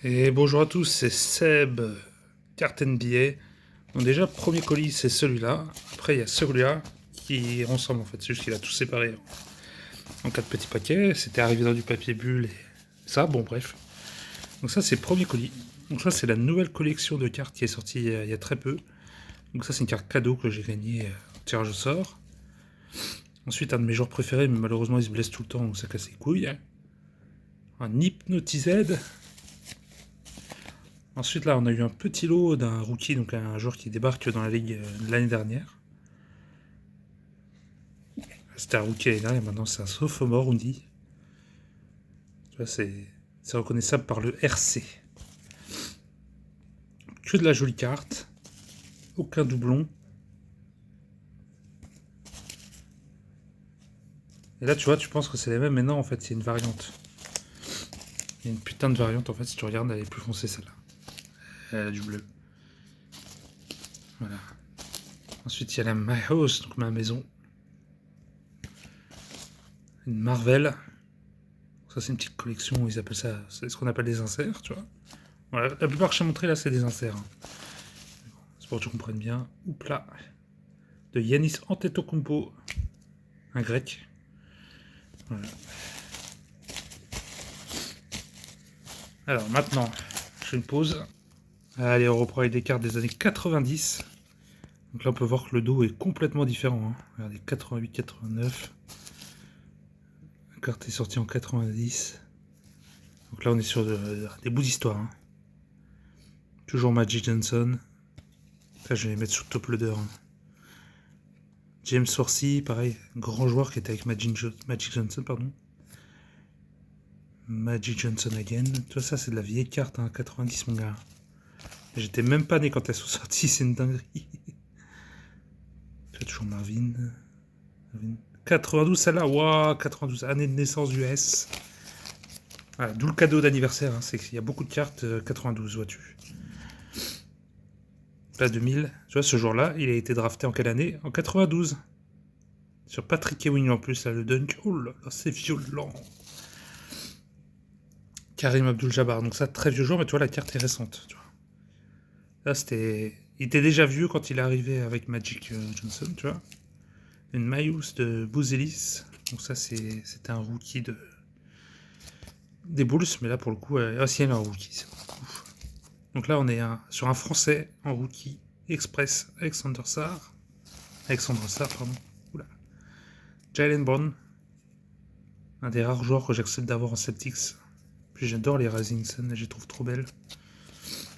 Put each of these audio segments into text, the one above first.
Et bonjour à tous, c'est Seb, carte NBA. Donc déjà, premier colis, c'est celui-là. Après, il y a celui-là qui est ensemble en fait. C'est juste qu'il a tout séparé en 4 petits paquets. C'était arrivé dans du papier bulle et ça, bon bref. Donc ça, c'est le premier colis. Donc ça, c'est la nouvelle collection de cartes qui est sortie il y a très peu. Donc ça, c'est une carte cadeau que j'ai gagnée au tirage au sort. Ensuite, un de mes joueurs préférés, mais malheureusement, il se blesse tout le temps, donc ça casse les couilles. Un Hypnotised. Ensuite, là, on a eu un petit lot d'un rookie, donc un joueur qui débarque dans la ligue l'année dernière. C'était un rookie l'année dernière, et maintenant c'est un sophomore, on dit. Tu vois, c'est reconnaissable par le RC. Que de la jolie carte. Aucun doublon. Et là, tu vois, tu penses que c'est les mêmes, mais non, en fait, c'est une variante. Il y a une putain de variante, en fait, si tu regardes, elle est plus foncée, celle-là. Elle a du bleu. Voilà. Ensuite, il y a la My House, donc ma maison. Une Marvel. Ça, c'est une petite collection, ils appellent ça, c'est ce qu'on appelle des inserts, tu vois. Voilà, la plupart que je t'ai montré, là, c'est des inserts. Hein. C'est pour que tu comprennes bien. Oups là. De Yanis Antetokounmpo. Un grec. Voilà. Alors maintenant, je fais une pause. Allez, on reprend avec des cartes des années 90. Donc là, on peut voir que le dos est complètement différent. Hein. Regardez, 88-89. La carte est sortie en 90. Donc là, on est sur des bouts d'histoire. Hein. Toujours Magic Johnson. Ça, je vais les mettre sur top loader. Hein. James Forsey, pareil, grand joueur qui était avec Magic Johnson, pardon. Magic Johnson again. Tu vois, ça, c'est de la vieille carte, hein, 90, mon gars. J'étais même pas né quand elles sont sorties, c'est une dinguerie. Tu as toujours Marvin. 92, celle-là, waouh, 92, année de naissance du S. Voilà, d'où le cadeau d'anniversaire, hein, c'est qu'il y a beaucoup de cartes 92, vois-tu. Là, 2000, tu vois, ce jour-là, il a été drafté en quelle année? En 92. Sur Patrick Ewing en plus, là, le dunk. Oh là là, c'est violent. Karim Abdul-Jabbar, donc ça, très vieux joueur, mais tu vois, la carte est récente. Tu vois. Là, c'était. Il était déjà vieux quand il est arrivé avec Magic Johnson, tu vois. Une Mayous de Bouzelis. Donc ça, c'était un rookie des Bulls, mais là, pour le coup, si elle est un rookie, c'est bon. Donc là, on est sur un Français en rookie express, Alexandre Sarr, pardon. Oula. Jalen Brown, un des rares joueurs que j'accepte d'avoir en Celtics. Puis j'adore les Rising Sun, je les trouve trop belles.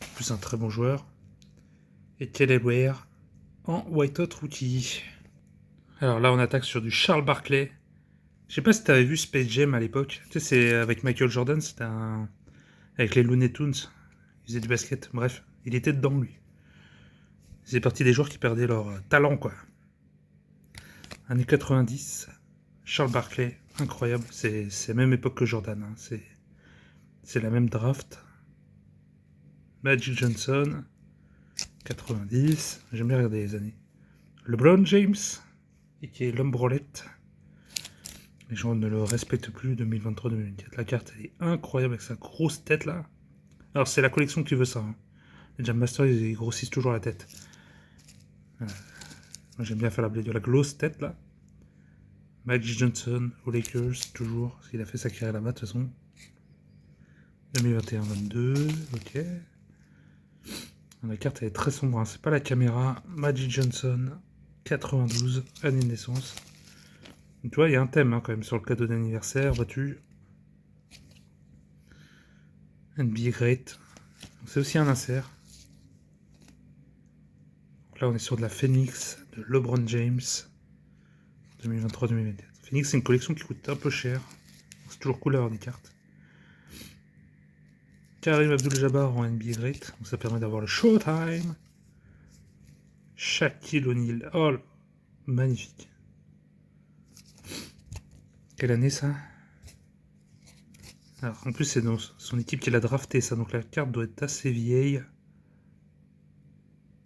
En plus, un très bon joueur. Et Kelly Ware en White Hot Rookie. Alors là, on attaque sur du Charles Barkley. Je sais pas si t'avais vu Space Jam à l'époque. Tu sais, c'est avec Michael Jordan, c'était un. Avec les Looney Tunes. Il faisait du basket. Bref, il était dedans, lui. Il faisait partie des joueurs qui perdaient leur talent, quoi. Années 90, Charles Barkley, incroyable. C'est la même époque que Jordan. Hein. C'est la même draft. Magic Johnson, 90. J'aime bien regarder les années. LeBron James, et qui est l'homme brolette. Les gens ne le respectent plus, 2023-2024. La carte, elle est incroyable avec sa grosse tête, là. Alors, c'est la collection qui veut ça. Hein. Les Jam Masters, ils grossissent toujours la tête. Moi, j'aime bien faire de la grosse tête, là. Magic Johnson aux Lakers, toujours. Parce qu'il a fait sa carrière là-bas, de toute façon. 2021-22, ok. La carte, elle est très sombre. Hein. C'est pas la caméra. Magic Johnson, 92, année de naissance. Tu vois, il y a un thème hein, quand même sur le cadeau d'anniversaire, vois-tu. NBA Great. C'est aussi un insert. Donc là, on est sur de la Phoenix de LeBron James. 2023-2024. Phoenix, c'est une collection qui coûte un peu cher. C'est toujours cool d'avoir des cartes. Karim Abdul-Jabbar en NBA Great. Donc ça permet d'avoir le Showtime. Shaquille O'Neal. Oh, magnifique. Quelle année ça? Alors, en plus, c'est son équipe qui l'a drafté, ça. Donc la carte doit être assez vieille.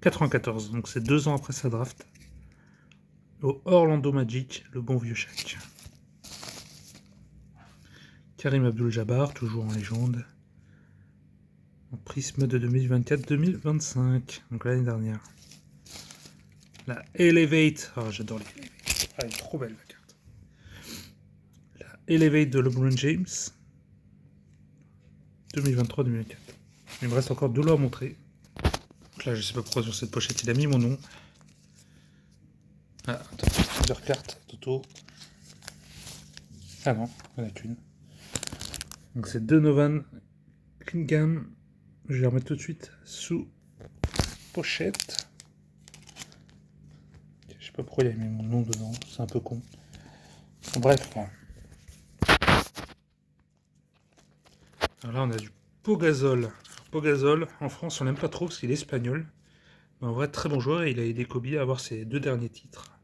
94, donc c'est 2 ans après sa draft. Au Orlando Magic, le bon vieux Shaq. Karim Abdul-Jabbar, toujours en légende. En prisme de 2024-2025. Donc l'année dernière. La Elevate. Oh, j'adore les Elevate. Ah, elle est trop belle la carte. La Elevate de LeBron James. 2023-2024. Il me reste encore 2 lots à montrer. Donc là, je sais pas pourquoi sur cette pochette il a mis mon nom. Ah, attends, plusieurs cartes, Toto. Ah non, il n'y en a qu'une. Donc c'est Donovan Cunningham. Je vais les remettre tout de suite sous pochette. Je sais pas pourquoi il a mis mon nom dedans, c'est un peu con. Bref. Alors là on a du Pogazol. Pogazol, en France on l'aime pas trop parce qu'il est espagnol. Mais en vrai très bon joueur et il a aidé Kobe à avoir ses 2 derniers titres.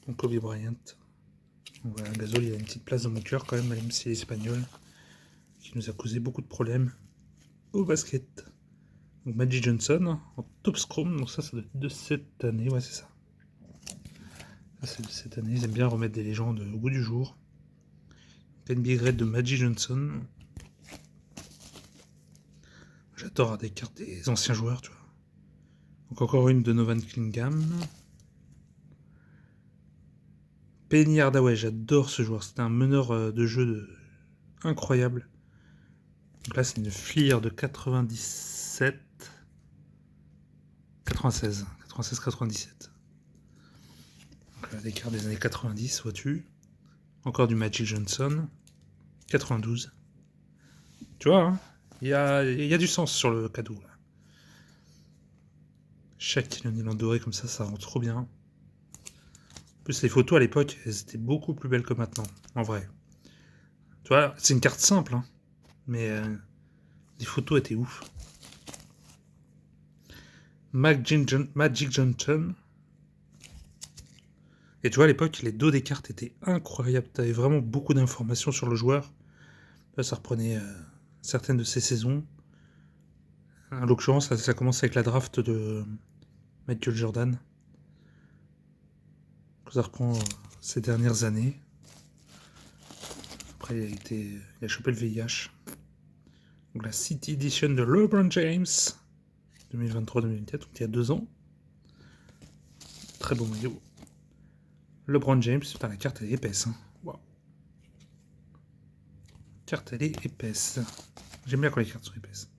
Donc Kobe Bryant. Donc voilà, Gasol il a une petite place dans mon cœur quand même s'il est espagnol. Qui nous a causé beaucoup de problèmes au basket. Donc Magic Johnson en top scrum, donc ça doit être de cette année, ouais c'est ça. Ça c'est de cette année, ils aiment bien remettre des légendes au goût du jour. NBA Grade de Magic Johnson. J'adore des cartes des anciens joueurs, tu vois. Donc encore une de Donovan Cunningham. Penny Hardaway, j'adore ce joueur, c'était un meneur de jeu incroyable. Donc là c'est une Fleer de 96, 97. Donc des cartes des années 90, vois-tu. Encore du Magic Johnson, 92. Tu vois, hein, il y a du sens sur le cadeau. Là. Chaque nylon doré comme ça rend trop bien. En plus, les photos à l'époque, elles étaient beaucoup plus belles que maintenant, en vrai. Tu vois, c'est une carte simple, hein, mais les photos étaient ouf. Magic Johnson. Et tu vois, à l'époque, les dos des cartes étaient incroyables. Tu avais vraiment beaucoup d'informations sur le joueur. Là, ça reprenait certaines de ses saisons. En l'occurrence, ça commence avec la draft de Michael Jordan. Ça reprend ces dernières années. Après, il a chopé le VIH. Donc la City Edition de LeBron James 2023-2024, donc il y a 2 ans. Très beau maillot. LeBron James, putain, la carte elle est épaisse. Hein. Wow. La carte elle est épaisse. J'aime bien quand les cartes sont épaisses.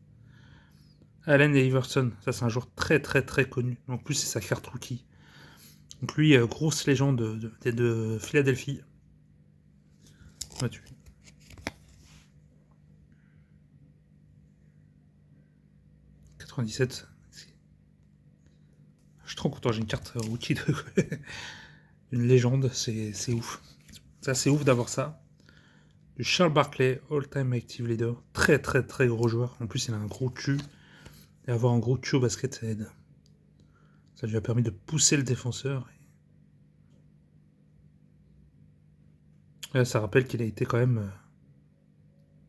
Allen Iverson, ça c'est un joueur très très très connu. En plus c'est sa carte rookie. Donc lui, grosse légende de Philadelphie. Vois-tu. Je suis trop content, j'ai une carte rookie de une légende, c'est ouf. Ça c'est ouf d'avoir ça. Du Charles Barkley, all-time active leader. Très très très gros joueur. En plus il a un gros cul. Et avoir un gros cul au basket ça aide. Ça lui a permis de pousser le défenseur. Et là, ça rappelle qu'il a été quand même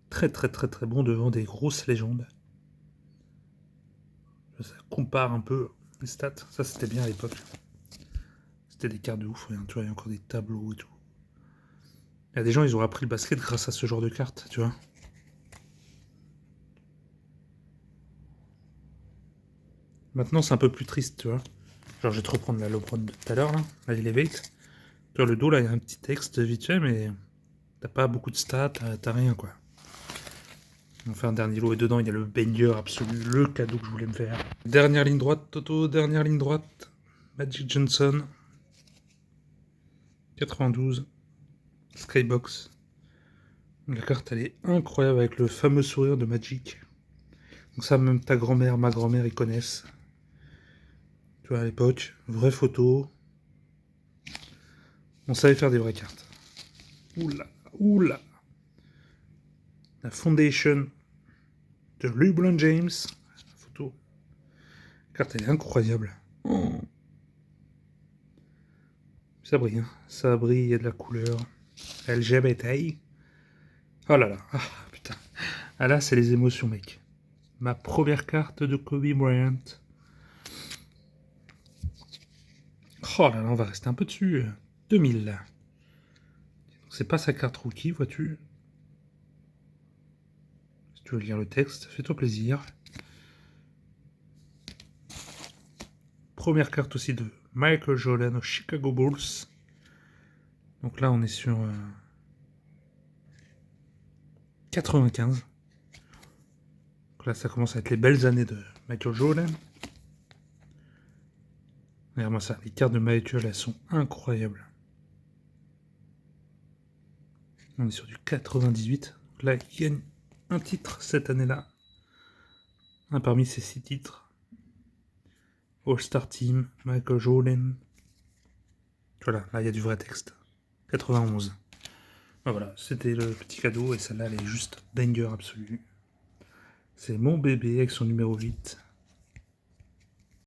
très très très très bon devant des grosses légendes. Ça compare un peu les stats. Ça c'était bien à l'époque. C'était des cartes de ouf. Tu vois, il y a encore des tableaux et tout. Il y a des gens, ils ont appris le basket grâce à ce genre de cartes, tu vois. Maintenant, c'est un peu plus triste, tu vois. Genre, je vais te reprendre la LeBron de tout à l'heure, là, la Elevate. Tu vois, le dos, là, il y a un petit texte vite fait, mais t'as pas beaucoup de stats, t'as rien, quoi. On fait un dernier lot, et dedans, il y a le banger absolu, le cadeau que je voulais me faire. Dernière ligne droite, Toto, dernière ligne droite. Magic Johnson. 92. Skybox. La carte, elle est incroyable avec le fameux sourire de Magic. Donc ça, même ta grand-mère, ma grand-mère, ils connaissent. Tu vois, à l'époque, vraie photo. On savait faire des vraies cartes. Oula, oula. La Foundation de LeBron James. La photo. La carte, elle est incroyable. Oh. Ça brille, hein. Ça brille, il y a de la couleur. LGBT. Oh là là. Ah, putain. Ah là, c'est les émotions, mec. Ma première carte de Kobe Bryant. Oh là là, on va rester un peu dessus. 2000. C'est pas sa carte rookie, vois-tu. Tu veux lire le texte, fais-toi plaisir. Première carte aussi de Michael Jordan aux Chicago Bulls. Donc là, on est sur 95. Donc là, ça commence à être les belles années de Michael Jordan. Regarde-moi ça, les cartes de Michael, elles sont incroyables. On est sur du 98. Là, il gagne un titre cette année-là. Un parmi ces 6 titres. All-Star Team, Michael Jordan. Voilà, là, il y a du vrai texte. 91. Ben voilà, c'était le petit cadeau et celle-là, elle est juste banger absolue. C'est mon bébé avec son numéro 8.